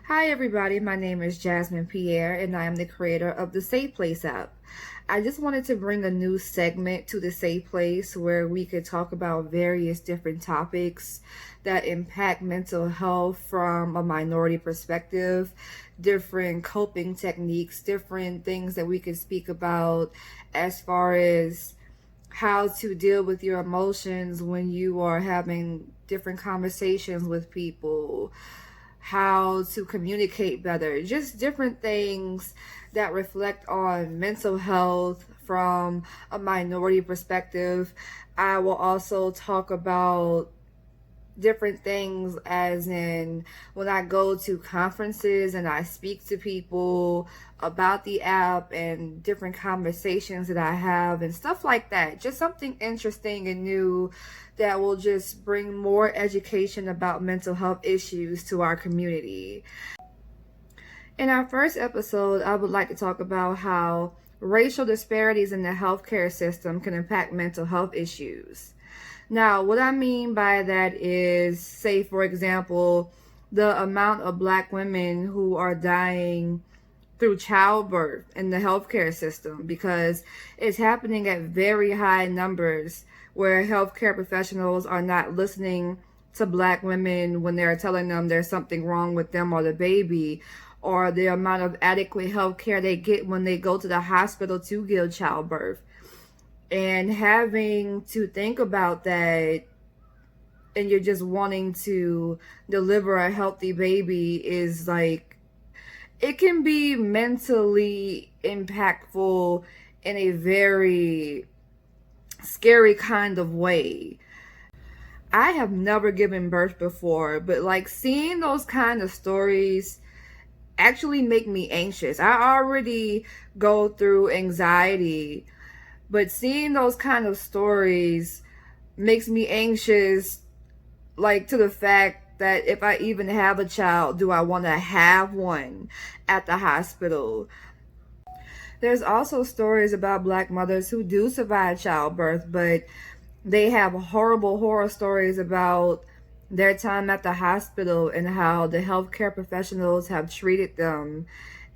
Hi, everybody. My name is Jasmine Pierre, and I am the creator of the Safe Place app. I just wanted to bring a new segment to the Safe Place where we could talk about various different topics that impact mental health from a minority perspective, different coping techniques, different things that we could speak about as far as how to deal with your emotions when you are having different conversations with people, how to communicate better, just different things that reflect on mental health from a minority perspective. I will also talk about different things, as in when I go to conferences and I speak to people about the app and different conversations that I have and stuff like that. Just something interesting and new that will just bring more education about mental health issues to our community. In our first episode, I would like to talk about how racial disparities in the healthcare system can impact mental health issues. Now, what I mean by that is, say, for example, the amount of black women who are dying through childbirth in the healthcare system, because it's happening at very high numbers where healthcare professionals are not listening to black women when they're telling them there's something wrong with them or the baby, or the amount of adequate health care they get when they go to the hospital to give childbirth. And having to think about that, and you're just wanting to deliver a healthy baby, is like, it can be mentally impactful in a very scary kind of way. I have never given birth before, but like seeing those kind of stories actually make me anxious. I already go through anxiety, but seeing those kind of stories makes me anxious, like to the fact that if I even have a child, do I want to have one at the hospital? There's also stories about black mothers who do survive childbirth, but they have horrible horror stories about their time at the hospital and how the healthcare professionals have treated them.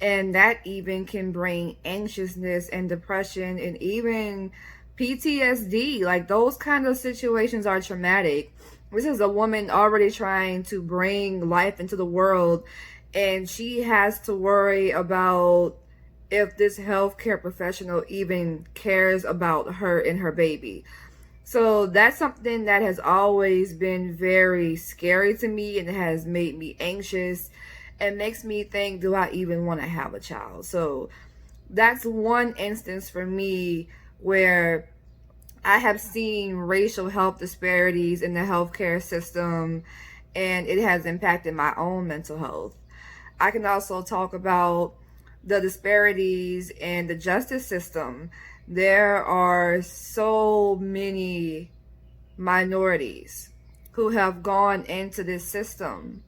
And that even can bring anxiousness and depression and even PTSD. Like, those kind of situations are traumatic. This is a woman already trying to bring life into the world, and she has to worry about if this healthcare professional even cares about her and her baby. So that's something that has always been very scary to me and has made me anxious and makes me think, do I even want to have a child? So that's one instance for me where I have seen racial health disparities in the healthcare system, and it has impacted my own mental health. I can also talk about the disparities in the justice system. There are so many minorities who have gone into this system,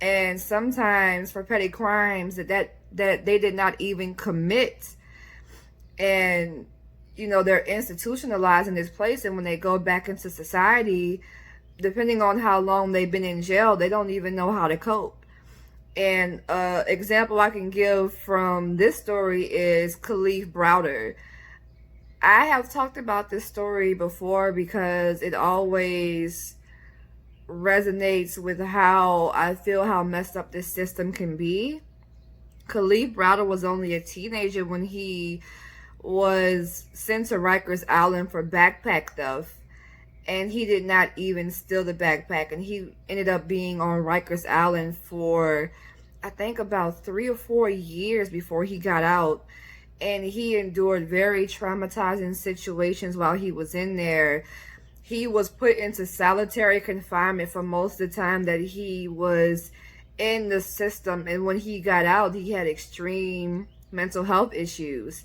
and sometimes for petty crimes that they did not even commit, and they're institutionalized in this place, and when they go back into society, depending on how long they've been in jail, they don't even know how to cope. And example I can give from this story is Khalif Browder. I have talked about this story before because it always resonates with how I feel how messed up this system can be. Khalif Browder was only a teenager when he was sent to Rikers Island for backpack theft, and he did not even steal the backpack, and he ended up being on Rikers Island for, I think, about 3 or 4 years before he got out. And he endured very traumatizing situations while he was in there. He was put into solitary confinement for most of the time that he was in the system, and when he got out, he had extreme mental health issues.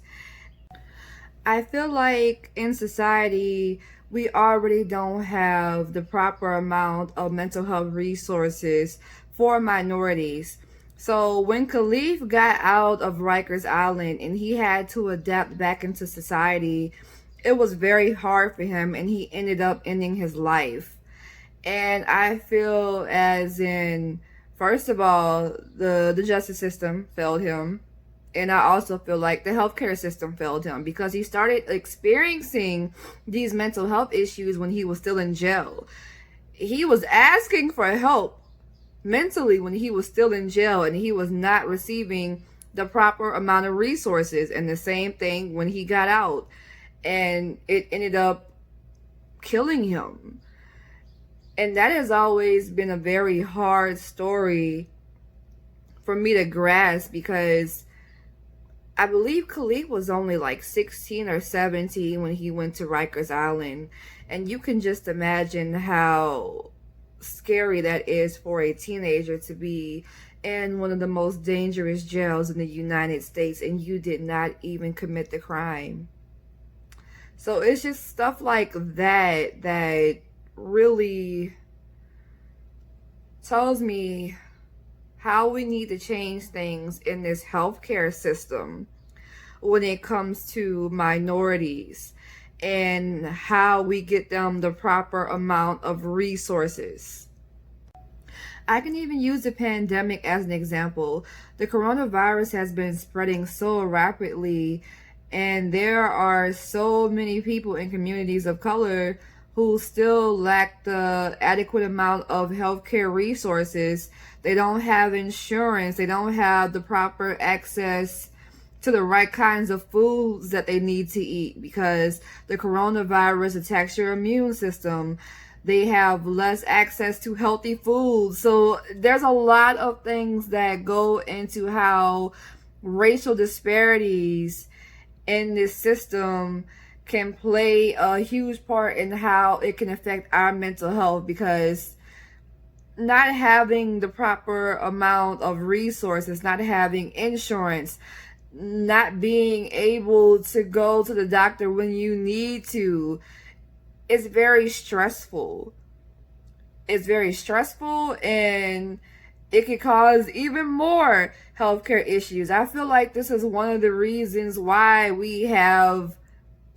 I feel like in society, we already don't have the proper amount of mental health resources for minorities. So when Khalif got out of Rikers Island and he had to adapt back into society, it was very hard for him, and he ended up ending his life. And I feel, as in, First of all, the justice system failed him. And I also feel like the healthcare system failed him because he started experiencing these mental health issues when he was still in jail. He was asking for help mentally when he was still in jail, and he was not receiving the proper amount of resources. And the same thing when he got out, and it ended up killing him. And that has always been a very hard story for me to grasp, because I believe Khalid was only like 16 or 17 when he went to Rikers Island. And you can just imagine how scary that is for a teenager to be in one of the most dangerous jails in the United States, and you did not even commit the crime. So it's just stuff like that that really tells me how we need to change things in this healthcare system when it comes to minorities, and how we get them the proper amount of resources. I can even use the pandemic as an example. The coronavirus has been spreading so rapidly, and there are so many people in communities of color who still lack the adequate amount of healthcare resources. They don't have insurance, they don't have the proper access to the right kinds of foods that they need to eat, because the coronavirus attacks your immune system. They have less access to healthy foods. So there's a lot of things that go into how racial disparities in this system can play a huge part in how it can affect our mental health, because not having the proper amount of resources, not having insurance, not being able to go to the doctor when you need to, is very stressful. It's very stressful, and it could cause even more healthcare issues. I feel like this is one of the reasons why we have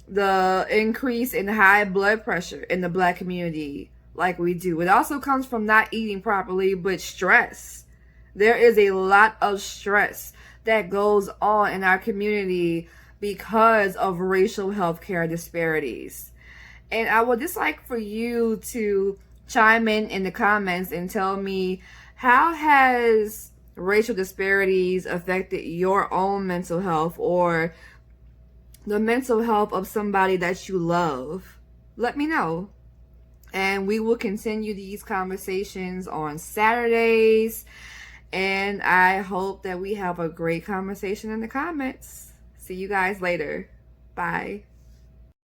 the increase in high blood pressure in the Black community like we do. It also comes from not eating properly, but stress. There is a lot of stress that goes on in our community because of racial healthcare disparities. And I would just like for you to chime in the comments and tell me, how has racial disparities affected your own mental health, or the mental health of somebody that you love? Let me know. And we will continue these conversations on Saturdays. And I hope that we have a great conversation in the comments. See you guys later. Bye.